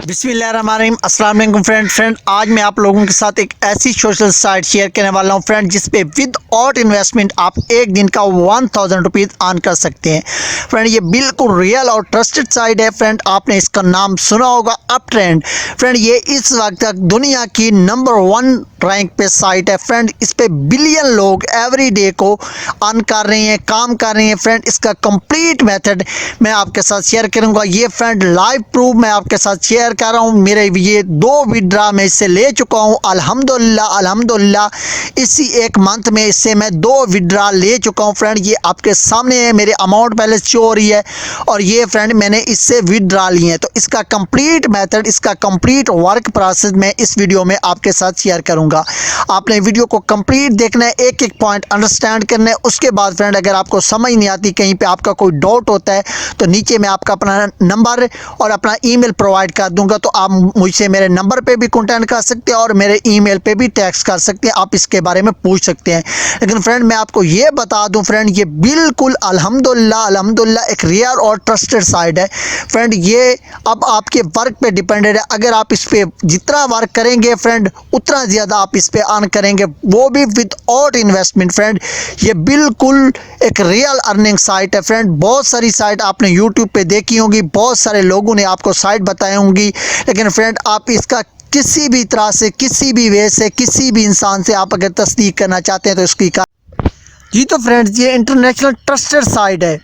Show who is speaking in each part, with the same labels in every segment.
Speaker 1: बिस्मिल्लाहिर्रहमानिर्रहीम अस्सलाम वालेकुम फ्रेंड आज मैं आप लोगों के साथ एक ऐसी सोशल साइट शेयर करने वाला हूं फ्रेंड जिस पे विद आउट इन्वेस्टमेंट आप एक दिन का 1000 रुपीज़ अर्न कर सकते हैं। फ्रेंड ये बिल्कुल रियल और ट्रस्टेड साइट है। फ्रेंड आपने इसका नाम सुना होगा अप ट्रेंड। फ्रेंड ये इस वक्त तक दुनिया की नंबर 1 रैंक पे साइट है। फ्रेंड इस पे बिलियन लोग एवरी डे को अर्न कर रहे हैं, काम कर रहे हैं। फ्रेंड इसका कंप्लीट मेथड मैं आपके साथ शेयर करूंगा। ये फ्रेंड लाइव प्रूफ मैं आपके साथ शेयर कर रहा हूँ। मेरे ये 2 विड्रा मैं इससे ले चुका हूँ अल्हम्दुलिल्लाह इसी एक मंथ में इससे मैं 2 विड्रा ले चुका हूँ। फ्रेंड ये आपके सामने है, मेरे अमाउंट पहले शो हो रही है और ये फ्रेंड मैंने इससे विड्रा लिए हैं। तो इसका कंप्लीट मेथड, इसका कंप्लीट वर्क प्रोसेस मैं इस वीडियो में आपके साथ शेयर करूंगा। आपने वीडियो को कंप्लीट देखना है, एक एक पॉइंट अंडरस्टैंड करना है। उसके बाद फ्रेंड अगर आपको समझ नहीं आती, कहीं पे आपका कोई डाउट होता है तो नीचे मैं आपका अपना नंबर और अपना ईमेल प्रोवाइड कर दूंगा। तो आप मुझसे मेरे नंबर पे भी कांटेक्ट कर सकते हैं और मेरे ईमेल पे भी टेक्स्ट कर सकते हैं, आप इसके बारे में पूछ सकते हैं। लेकिन फ्रेंड मैं आपको ये बता दूं फ्रेंड, ये बिल्कुल अल्हम्दुलिल्लाह एक रियल और ट्रस्टेड साइट है। फ्रेंड ये अब आपके वर्क पे डिपेंडेड है। अगर आप इस पे जितना वर्क करेंगे फ्रेंड उतना ज़्यादा आप इस पे अर्न करेंगे, वो भी विदाउट इन्वेस्टमेंट। फ्रेंड ये बिल्कुल एक रियल अर्निंग साइट है। फ्रेंड बहुत सारी साइट आपने यूट्यूब पे देखी होंगी, बहुत सारे लोगों ने आपको साइट बताई होंगी, लेकिन फ्रेंड आप इसका किसी भी तरह से, किसी भी वे से, किसी भी इंसान से आप अगर तस्दीक करना चाहते हैं तो इसकी जी तो फ्रेंड्स ये इंटरनेशनल ट्रस्टेड साइट है।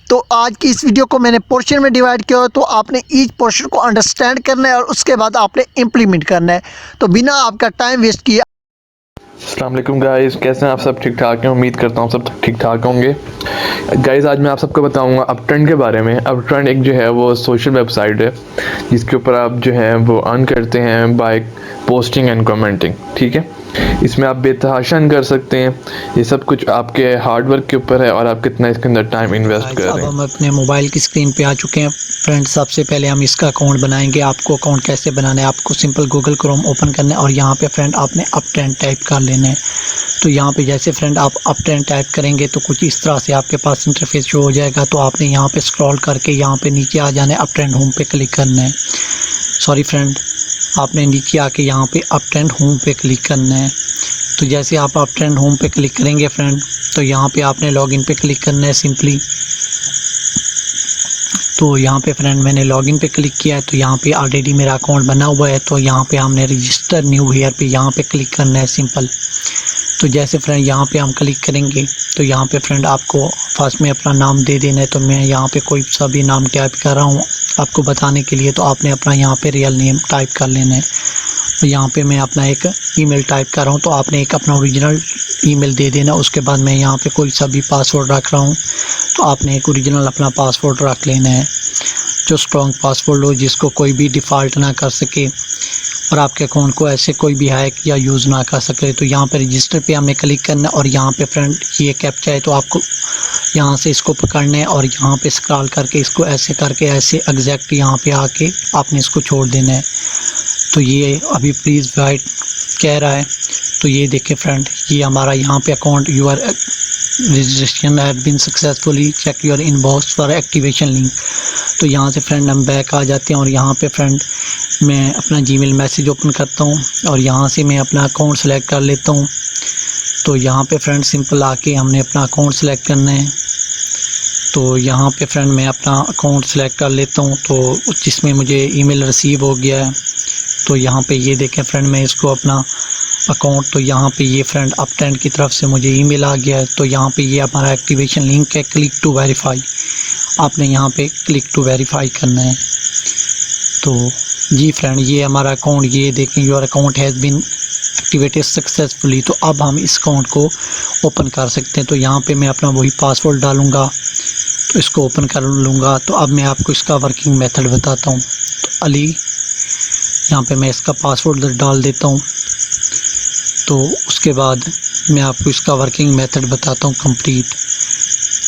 Speaker 1: तो आज की इस वीडियो को मैंने पोर्शन में डिवाइड किया, तो आपने ईच पोर्शन को अंडरस्टैंड करना है और उसके बाद आपने इम्प्लीमेंट करना है। तो बिना आपका टाइम वेस्ट किए
Speaker 2: अस्सलाम वालेकुम गाइस, कैसे हैं आप सब? ठीक ठाक हैं, उम्मीद करता हूँ सब ठीक ठाक होंगे। गाइस आज मैं आप सबको बताऊंगा अप ट्रेंड के बारे में। अप ट्रेंड एक जो है वो सोशल वेबसाइट है जिसके ऊपर आप जो है वो अर्न करते हैं बाय पोस्टिंग एंड कमेंटिंग। ठीक है, इसमें आप बेतहाशा अर्न कर सकते हैं। ये सब कुछ आपके हार्ड वर्क के ऊपर है और आप कितना इसके अंदर टाइम इन्वेस्ट कर रहे हैं।
Speaker 1: अब हम अपने मोबाइल की स्क्रीन पे आ चुके हैं। फ्रेंड्स सबसे पहले हम इसका अकाउंट बनाएंगे। आपको अकाउंट कैसे बनाना है, आपको सिंपल गूगल क्रोम ओपन करना है और यहाँ पे फ्रेंड आपने अप ट्रेंड टाइप कर लेना है। तो यहाँ पे जैसे फ्रेंड आप अप ट्रेंड टाइप करेंगे तो कुछ इस तरह से आपके पास इंटरफेस शो हो जाएगा। तो आपने यहाँ पे स्क्रॉल करके यहाँ पे नीचे आ जाना है, अप ट्रेंड होम पे क्लिक करना है। सॉरी फ्रेंड, आपने नीचे आके यहाँ पे अप ट्रेंड होम पे क्लिक करना है। तो जैसे आप अप ट्रेंड होम पे क्लिक करेंगे फ्रेंड तो यहाँ पे आपने लॉगिन पे क्लिक करना है सिंपली। तो यहाँ पे फ्रेंड मैंने लॉगिन पे क्लिक किया है, तो यहाँ पे ऑलरेडी मेरा अकाउंट बना हुआ है। तो यहाँ पे हमने रजिस्टर न्यू हेयर पे यहाँ पे क्लिक करना है सिंपल। तो जैसे फ्रेंड यहाँ पे हम क्लिक करेंगे तो यहाँ पे फ्रेंड आपको फर्स्ट में अपना नाम दे देना है। तो मैं यहाँ पे कोई सा भी नाम टाइप कर रहा हूँ आपको बताने के लिए। तो आपने अपना यहाँ पे रियल नेम टाइप कर लेना है। तो यहाँ पे मैं अपना एक ईमेल टाइप कर रहा हूँ, तो आपने एक अपना ओरिजिनल ईमेल दे देना। उसके बाद मैं यहाँ पे कोई सा भी पासवर्ड रख रहा हूँ, तो आपने एक ओरिजिनल अपना पासवर्ड रख लेना है जो स्ट्रॉन्ग पासवर्ड हो, जिसको कोई भी डिफ़ॉल्ट ना कर सके और आपके अकाउंट को ऐसे कोई भी हैक या यूज़ ना कर सके। तो यहाँ पे रजिस्टर पे हमें क्लिक करना है और यहाँ पे फ्रेंड ये कैप्चा है, तो आपको यहाँ से इसको पकड़ना है और यहाँ पे स्क्रॉल करके इसको ऐसे करके ऐसे एग्जैक्ट यहाँ पे आके आपने इसको छोड़ देना है। तो ये अभी प्लीज़ वाइट कह रहा है। तो ये देखें फ्रेंड, ये हमारा यहाँ पे account your registration have been successfully, check your inbox for activation link. तो यहाँ से फ्रेंड हम बैक आ जाते हैं और यहाँ पे फ्रेंड मैं अपना जीमेल मैसेज ओपन करता हूँ और यहाँ से मैं अपना अकाउंट सेलेक्ट कर लेता हूँ। तो यहाँ पे फ्रेंड सिंपल आके हमने अपना अकाउंट सेलेक्ट करना है। तो यहाँ पे फ्रेंड मैं अपना अकाउंट सेलेक्ट कर लेता हूँ, तो जिसमें मुझे ईमेल रिसीव हो गया है। तो यहाँ पे ये देखें फ्रेंड, मैं इसको अपना अकाउंट, तो यहाँ पे ये फ्रेंड अप ट्रेंड की तरफ से मुझे ईमेल आ गया है। तो यहाँ पे ये हमारा एक्टिवेशन लिंक है, क्लिक टू वेरीफाई। आपने यहाँ पे क्लिक टू वेरीफाई करना है। तो जी फ्रेंड ये हमारा अकाउंट, ये देखें your account has been activated successfully. तो अब हम इस अकाउंट को ओपन कर सकते हैं। तो यहाँ पे मैं अपना वही पासवर्ड डालूँगा, तो इसको ओपन कर लूँगा। तो अब मैं आपको इसका वर्किंग मेथड बताता हूँ। तो अली, यहाँ पे मैं इसका पासवर्ड डाल देता हूँ। तो उसके बाद मैं आपको इसका वर्किंग मेथड बताता हूँ कंप्लीट।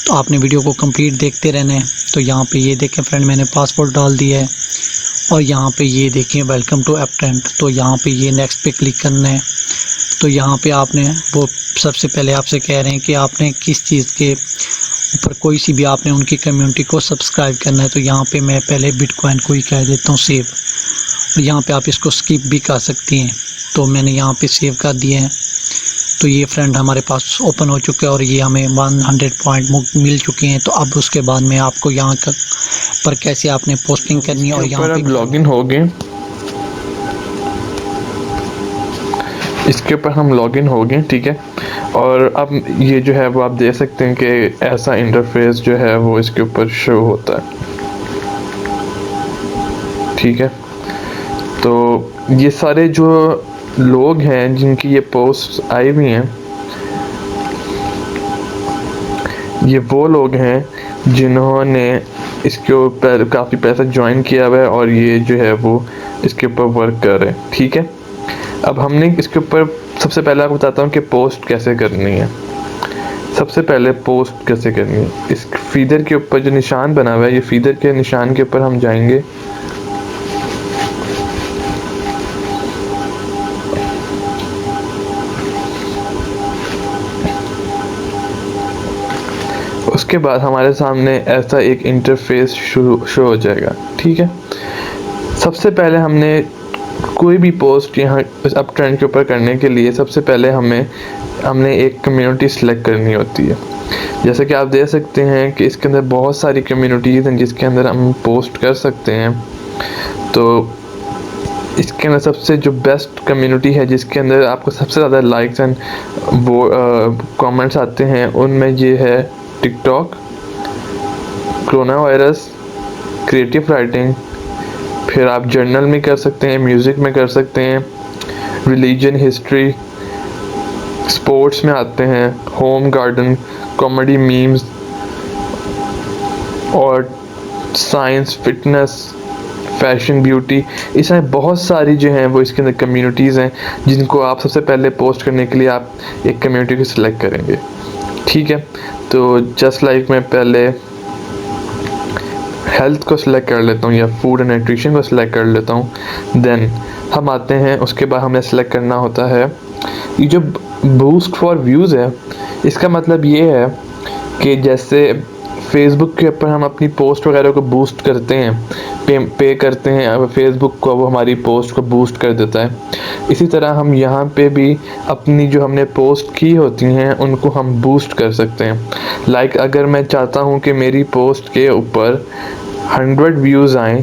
Speaker 1: तो आपने वीडियो को कंप्लीट देखते रहना है। तो यहाँ पे ये देखें फ्रेंड मैंने पासवर्ड डाल दिया है और यहाँ पे ये देखें वेलकम टू अप ट्रेंड। तो यहाँ पे ये नेक्स्ट पे क्लिक करना है। तो यहाँ पे आपने वो सबसे पहले आपसे कह रहे हैं कि आपने किस चीज़ के ऊपर कोई सी भी आपने उनकी कम्युनिटी को सब्सक्राइब करना है। तो यहाँ पे मैं पहले बिटकॉइन को ही कह देता हूँ सेव। यहाँ पे आप इसको स्किप भी कर सकती हैं। तो मैंने यहाँ पे सेव कर दिए हैं। तो ये फ्रेंड हमारे पास ओपन हो चुके हैं और ये हमें 100 पॉइंट मिल चुके हैं। तो अब उसके बाद में आपको यहाँ पर कैसे आपने पोस्टिंग करनी है और यहाँ
Speaker 2: पर
Speaker 1: पे
Speaker 2: अब लॉगिन हो गए, इसके ऊपर हम लॉगिन हो गए, ठीक है। और अब ये जो है वो आप देख सकते हैं कि ऐसा इंटरफेस जो है वो इसके ऊपर शो होता है, ठीक है। तो ये सारे जो लोग हैं जिनकी ये पोस्ट आई हुई हैं, ये वो लोग हैं जिन्होंने इसके ऊपर काफ़ी पैसा ज्वाइन किया हुआ है और ये जो है वो इसके ऊपर वर्क कर रहे हैं, ठीक है। अब हमने इसके ऊपर सबसे पहले आपको बताता हूँ कि पोस्ट कैसे करनी है। सबसे पहले पोस्ट कैसे करनी है, इस फीडर के ऊपर जो निशान बना हुआ है, ये फीडर के निशान के ऊपर हम जाएंगे। उसके बाद हमारे सामने ऐसा एक इंटरफेस शो हो जाएगा, ठीक है। सबसे पहले हमने कोई भी पोस्ट यहाँ अप ट्रेंड के ऊपर करने के लिए सबसे पहले हमने एक कम्युनिटी सेलेक्ट करनी होती है। जैसे कि आप देख सकते हैं कि इसके अंदर बहुत सारी कम्युनिटीज़ हैं जिसके अंदर हम पोस्ट कर सकते हैं। तो इसके अंदर सबसे जो बेस्ट कम्युनिटी है जिसके अंदर आपको सबसे ज़्यादा लाइक्स एंड वो कमेंट्स आते हैं, उनमें ये है TikTok, corona virus, creative writing, फिर आप जर्नल में कर सकते हैं, म्यूज़िक में कर सकते हैं, रिलीजन, हिस्ट्री, स्पोर्ट्स में आते हैं, होम गार्डन, कॉमेडी, मीम्स और साइंस, फिटनेस, फैशन, ब्यूटी। इसमें बहुत सारी जो हैं वो इसके अंदर कम्युनिटीज़ हैं जिनको आप सबसे पहले पोस्ट करने के लिए आप एक कम्युनिटी को सिलेक्ट करेंगे, ठीक है। तो जस्ट लाइक मैं पहले हेल्थ को सिलेक्ट कर लेता हूँ या फूड एंड न्यूट्रिशन को सिलेक्ट कर लेता हूँ। देन हम आते हैं, उसके बाद हमें सिलेक्ट करना होता है ये जो बूस्ट फॉर व्यूज़ है। इसका मतलब ये है कि जैसे फेसबुक के ऊपर हम अपनी पोस्ट वगैरह को बूस्ट करते हैं, पे करते हैं, अब फेसबुक को वो हमारी पोस्ट को बूस्ट कर देता है। इसी तरह हम यहाँ पे भी अपनी जो हमने पोस्ट की होती हैं उनको हम बूस्ट कर सकते हैं। लाइक अगर मैं चाहता हूँ कि मेरी पोस्ट के ऊपर 100 व्यूज़ आएँ,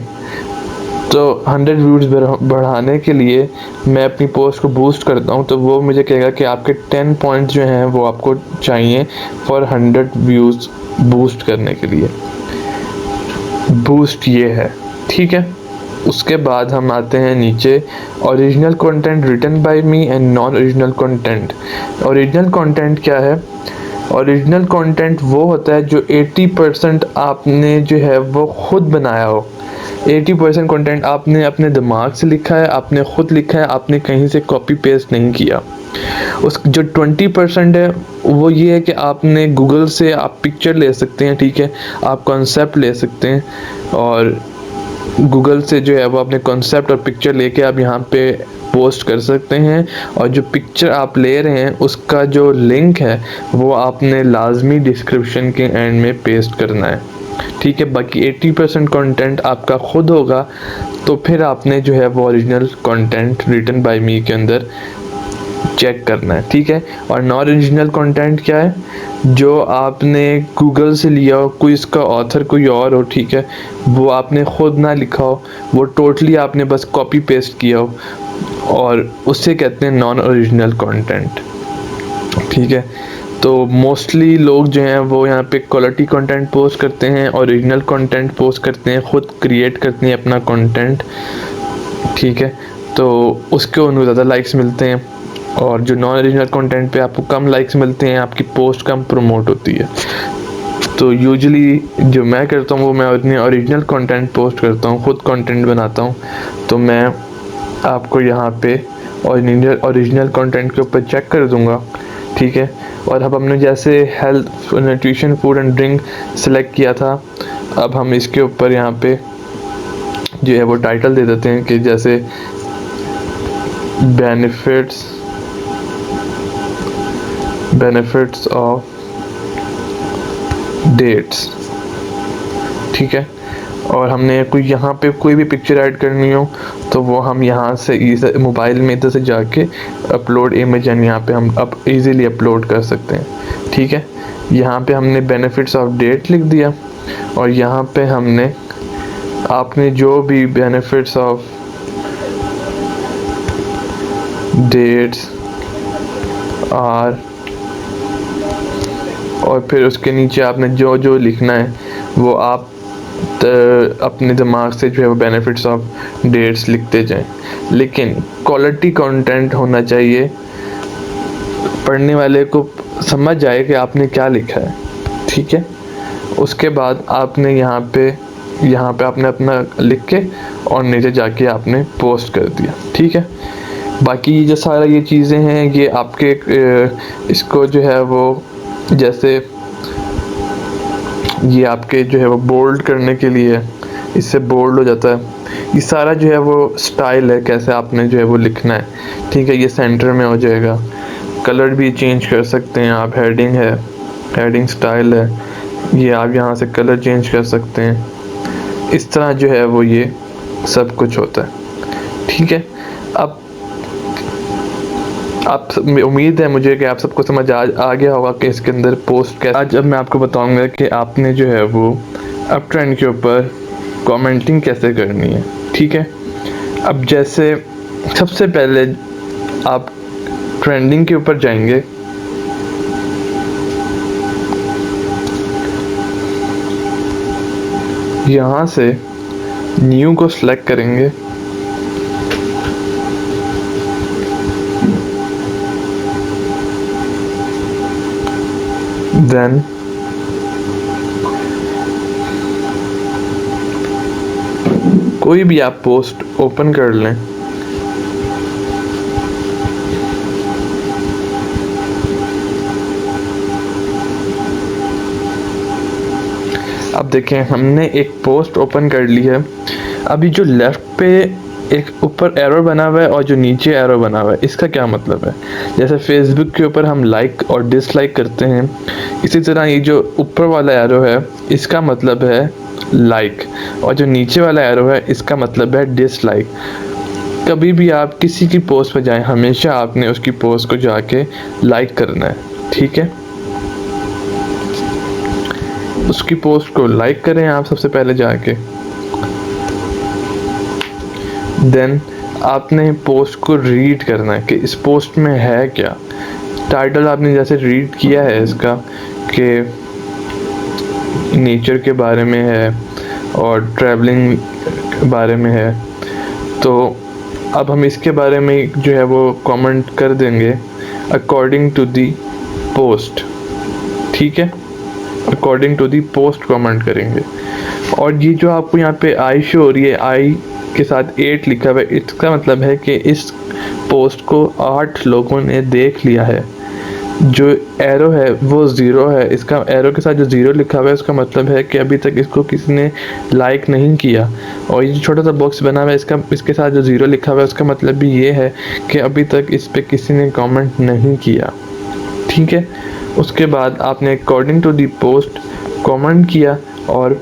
Speaker 2: तो 100 व्यूज़ बढ़ाने के लिए मैं अपनी पोस्ट को बूस्ट करता हूँ, तो वो मुझे कहेगा कि आपके 10 पॉइंट्स जो हैं वो आपको चाहिए फॉर 100 व्यूज़ बूस्ट करने के लिए। बूस्ट ये है, ठीक है। उसके बाद हम आते हैं नीचे, original content written by me and non original content. Original content क्या है? ओरिजिनल कंटेंट वो होता है जो 80% आपने जो है वो खुद बनाया हो। 80% कंटेंट आपने अपने दिमाग से लिखा है, आपने खुद लिखा है, आपने कहीं से कॉपी पेस्ट नहीं किया। उस जो 20% है वो ये है कि आपने गूगल से आप पिक्चर ले सकते हैं, ठीक है, आप कॉन्सेप्ट ले सकते हैं और गूगल से जो है वो अपने कॉन्सेप्ट और पिक्चर लेके आप यहाँ पे पोस्ट कर सकते हैं। और जो पिक्चर आप ले रहे हैं उसका जो लिंक है वो आपने लाजमी डिस्क्रिप्शन के एंड में पेस्ट करना है, ठीक है। बाकी 80% कंटेंट आपका खुद होगा, तो फिर आपने जो है वो ओरिजिनल कंटेंट रिटन बाय मी के अंदर चेक करना है, ठीक है। और नॉन ओरिजिनल कंटेंट क्या है? जो आपने गूगल से लिया हो, कोई इसका ऑथर कोई और हो, ठीक है, वो आपने खुद ना लिखा हो, वो टोटली आपने बस कॉपी पेस्ट किया हो, और उससे कहते हैं नॉन ओरिजिनल कंटेंट, ठीक है। तो मोस्टली लोग जो हैं वो यहाँ पे क्वालिटी कंटेंट पोस्ट करते हैं, ओरिजिनल कंटेंट पोस्ट करते हैं, खुद क्रिएट करते हैं अपना कंटेंट, ठीक है। तो उसके उनको ज़्यादा लाइक्स मिलते हैं, और जो नॉन ओरिजिनल कंटेंट पे आपको कम लाइक्स मिलते हैं, आपकी पोस्ट कम प्रमोट होती है। तो यूजुअली जो मैं करता हूँ वो मैं अपने ओरिजिनल कंटेंट पोस्ट करता हूँ, खुद कंटेंट बनाता हूँ। तो मैं आपको यहाँ पे ओरिजिनल कंटेंट के ऊपर चेक कर दूँगा, ठीक है। और अब हमने जैसे health, nutrition, food and drink select किया था, अब हम इसके ऊपर यहाँ पे जो है वो टाइटल दे देते हैं कि जैसे बेनिफिट्स ऑफ डेट्स, ठीक है। और हमने कोई यहाँ पे कोई भी पिक्चर ऐड करनी हो तो वो हम यहाँ से मोबाइल में इधर से जाके अपलोड इमेज यानी यहाँ पे हम अब इजीली अपलोड कर सकते हैं। ठीक है, यहाँ पे हमने बेनिफिट्स ऑफ डेट लिख दिया और यहाँ पे हमने आपने जो भी बेनिफिट्स ऑफ डेट्स आर और फिर उसके नीचे आपने जो जो लिखना है वो आप अपने दिमाग से जो है वो बेनिफिट्स ऑफ डेट्स लिखते जाएं, लेकिन क्वालिटी कंटेंट होना चाहिए, पढ़ने वाले को समझ आए कि आपने क्या लिखा है। ठीक है, उसके बाद आपने यहाँ पे आपने अपना लिख के और नीचे जाके आपने पोस्ट कर दिया। ठीक है, बाकी जो सारा ये चीज़ें हैं ये आपके इसको जो है वो जैसे ये आपके जो है वो बोल्ड करने के लिए इससे बोल्ड हो जाता है। ये सारा जो है वो स्टाइल है कैसे आपने जो है वो लिखना है। ठीक है, ये सेंटर में हो जाएगा, कलर भी चेंज कर सकते हैं आप, हेडिंग है, हेडिंग स्टाइल है, ये आप यहाँ से कलर चेंज कर सकते हैं। इस तरह जो है वो ये सब कुछ होता है। ठीक है, अब आप उम्मीद है मुझे कि आप सबको समझ आ गया होगा कि इसके अंदर पोस्ट कैसे। आज अब मैं आपको बताऊंगा कि आपने जो है वो अप ट्रेंड के ऊपर कमेंटिंग कैसे करनी है। ठीक है, अब जैसे सबसे पहले आप ट्रेंडिंग के ऊपर जाएंगे, यहाँ से न्यू को सिलेक्ट करेंगे, देन कोई भी आप पोस्ट ओपन कर लें, अब देखें हमने एक पोस्ट ओपन कर ली है। अभी जो लेफ्ट पे एक ऊपर एरो बना हुआ है और जो नीचे एरो बना हुआ है, इसका क्या मतलब है? जैसे फेसबुक के ऊपर हम लाइक और डिसलाइक करते हैं, इसी तरह ये जो ऊपर वाला एरो है इसका मतलब है लाइक और जो नीचे वाला एरो है इसका मतलब है डिसलाइक। कभी भी आप किसी की पोस्ट पर जाएं, हमेशा आपने उसकी पोस्ट को जाके लाइक करना है। ठीक है, उसकी पोस्ट को लाइक करें आप सबसे पहले जाके, देन आपने पोस्ट को रीड करना है कि इस पोस्ट में है क्या। टाइटल आपने जैसे रीड किया है इसका कि नेचर के बारे में है और ट्रैवलिंग के बारे में है, तो अब हम इसके बारे में जो है वो कमेंट कर देंगे अकॉर्डिंग टू दी पोस्ट। ठीक है, according to the post comment करेंगे। और ये जो आपको यहाँ पे आई शो हो रही है, आई के साथ 8 लिखा हुआ है, इसका मतलब है कि इस पोस्ट को 8 लोगों ने देख लिया है। जो एरो है वो 0 है, इसका एरो के साथ जो 0 लिखा हुआ है उसका मतलब है कि अभी तक इसको किसी ने लाइक नहीं किया। और ये जो छोटा सा बॉक्स बना हुआ है इसके साथ जो 0 लिखा हुआ है उसका मतलब भी ये है कि अभी तक इस पे किसी ने कमेंट नहीं किया। ठीक है, उसके बाद आपने according to the post comment किया और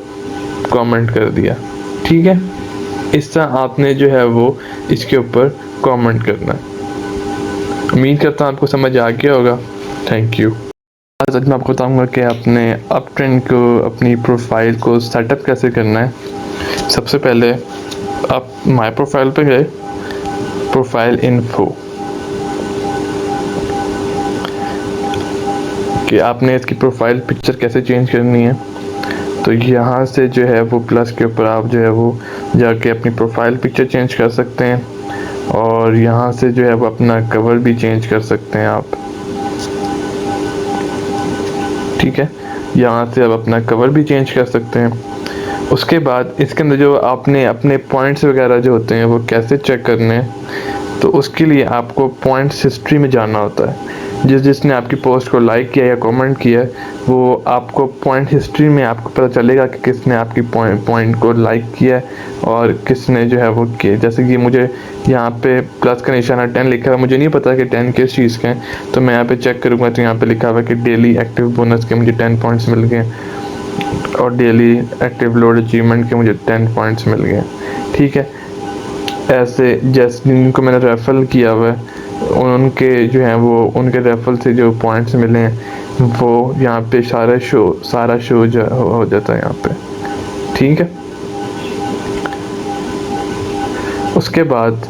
Speaker 2: कमेंट कर दिया। ठीक है, इस तरह आपने जो है वो इसके ऊपर कमेंट करना है। उम्मीद करता हूँ आपको समझ आ गया होगा। Thank you. आज मैं आपको बताऊंगा कि आपने अप ट्रेंड को अपनी प्रोफाइल को सेटअप कैसे करना है। सबसे पहले आप माय प्रोफाइल पे गए, प्रोफाइल इन्फो, कि आपने इसकी प्रोफाइल पिक्चर कैसे चेंज करनी है। तो यहाँ से जो है वो प्लस के ऊपर आप जो है वो जाके अपनी प्रोफाइल पिक्चर चेंज कर सकते हैं और यहाँ से जो है वो अपना कवर भी चेंज कर सकते हैं आप। ठीक है, यहाँ से आप अपना कवर भी चेंज कर सकते हैं। उसके बाद इसके अंदर जो आपने अपने पॉइंट्स वगैरह जो होते हैं वो कैसे चेक करने हैं, तो उसके लिए आपको पॉइंट्स हिस्ट्री में जाना होता है। जिसने आपकी पोस्ट को लाइक किया या कमेंट किया वो आपको पॉइंट हिस्ट्री में आपको पता चलेगा कि किसने आपकी पॉइंट को लाइक किया और किसने जो है वो किया। जैसे कि मुझे यहाँ पे प्लस का निशाना 10 लिखा हुआ, मुझे नहीं पता कि 10 किस चीज़ के हैं, तो मैं यहाँ पे चेक करूँगा तो यहाँ पे लिखा हुआ कि डेली एक्टिव बोनस के मुझे 10 पॉइंट्स मिल गए। और डेली एक्टिव लोड अचीवमेंट के मुझे 10 पॉइंट्स मिल गए। ठीक है, ऐसे जैसे जिनको मैंने रेफर किया हुआ है उनके जो हैं वो उनके रेफर से जो पॉइंट्स मिले हैं वो यहाँ पे सारा शो हो जाता है यहाँ पे। ठीक है, उसके बाद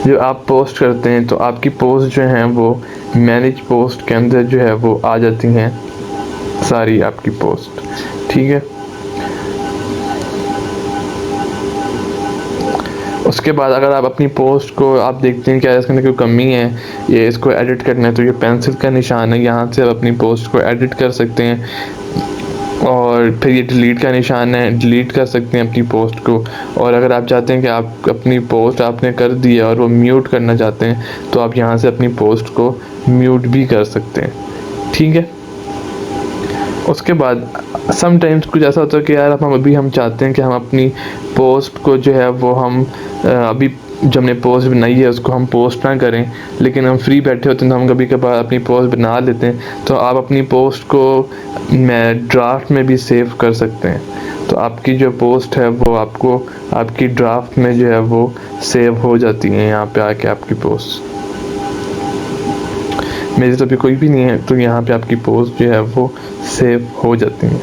Speaker 2: जो आप पोस्ट करते हैं तो आपकी पोस्ट जो हैं वो मैनेज पोस्ट के अंदर जो है वो आ जाती हैं सारी आपकी पोस्ट। ठीक है, उसके बाद अगर आप अपनी पोस्ट को आप देखते हैं क्या इसके अंदर कोई कमी है, ये इसको एडिट करना है, तो ये पेंसिल का निशान है, यहाँ से आप अपनी पोस्ट को एडिट कर सकते हैं। और फिर ये डिलीट का निशान है, डिलीट कर सकते हैं अपनी पोस्ट को। और अगर आप चाहते हैं कि आप अपनी पोस्ट आपने कर दी है और वो म्यूट करना चाहते हैं तो आप यहाँ से अपनी पोस्ट को म्यूट भी कर सकते हैं। ठीक है, उसके बाद समटाइम्स कुछ ऐसा होता है कि यार हम चाहते हैं कि हम अपनी पोस्ट को जो है वो हम अभी जो हमने पोस्ट बनाई है उसको हम पोस्ट ना करें, लेकिन हम फ्री बैठे होते हैं तो हम कभी कभार अपनी पोस्ट बना लेते हैं। तो आप अपनी पोस्ट को ड्राफ्ट में भी सेव कर सकते हैं, तो आपकी जो पोस्ट है वो आपको आपकी ड्राफ्ट में जो है वो सेव हो जाती है यहाँ पे आके आपकी पोस्ट। मेरी तो अभी कोई भी नहीं है तो यहाँ पे आपकी पोस्ट जो है वो सेव हो जाती है।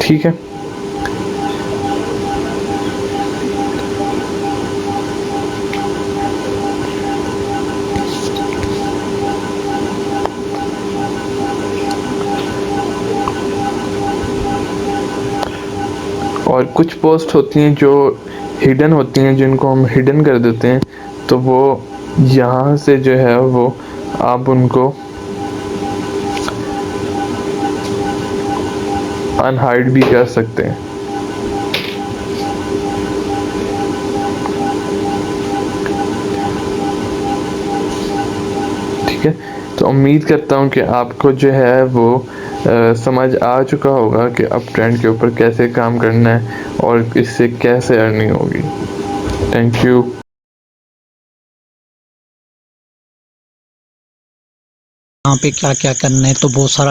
Speaker 2: ठीक है, और कुछ पोस्ट होती हैं जो हिडन होती हैं, जिनको हम हिडन कर देते हैं, तो वो यहाँ से जो है वो आप उनको अनहाइड भी कर सकते हैं। ठीक है, तो उम्मीद करता हूँ कि आपको जो है वो समझ आ चुका होगा कि अप ट्रेंड के ऊपर कैसे काम करना है और इससे कैसे अर्निंग होगी। Thank you.
Speaker 1: यहाँ पे क्या क्या करना है, तो बहुत सारा